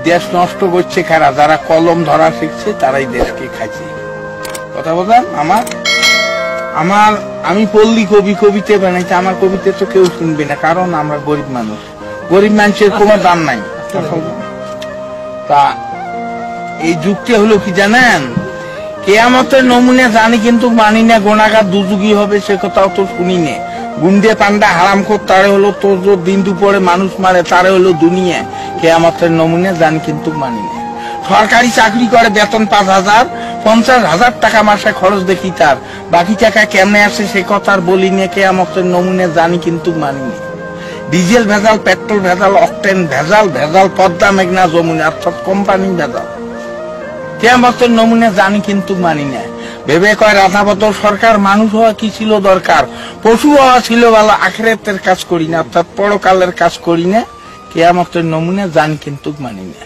দেশ নষ্ট করছে কারা? যারা কলম ধরা শিখছে তারাই দেশকে খাইছে। কথা বলেন আমি পল্লী কবি, কবিতা বানাইছে, আমার কবিতা তো কেউ শুনবে না, কারণ আমরা গরিব মানুষ, গরিব মানুষের কোনো দাম নাই। তা এই যুক্তি হলো কি জানেন, কেয়ামতের নমুনা জানি কিন্তু মানি না, গোনাগার দুযুগী হবে সে কথাও তো শুনি না। গুন্ডে পান্ডা হারাম খোর তারে হলো তোর দিন দুপুরে মানুষ মারে তারে হলো দুনিয়া। কেয়ামতের নমুনা জানি কিন্তু মানি না। সরকারি চাকরি করে, বেতন 5,000, 50,000 টাকা মাসে খরচ দেখি তার, বাকি টাকা কেমনে আসে সে কথা আর বলি না। কেয়ামতের নমুনা জানি কিন্তু মানি না। ডিজেল ভেজাল, পেট্রোল ভেজাল, অকটেন ভেজাল, পদ্মা মেঘনা যমুনা অর্থাৎ কোম্পানি ভেজাল। কেয়ামতের নমুনা জানি কিন্তু মানি না। ভেবে কয় রাধাবতর সরকার, মানুষ হওয়া কি ছিল দরকার, পশু হওয়া ছিল ভালো, আখিরাতের কাজ করি না অর্থাৎ পরকালের কাজ করি না। কেয়ামতের নমুনা জানি কিন্তু মানি না।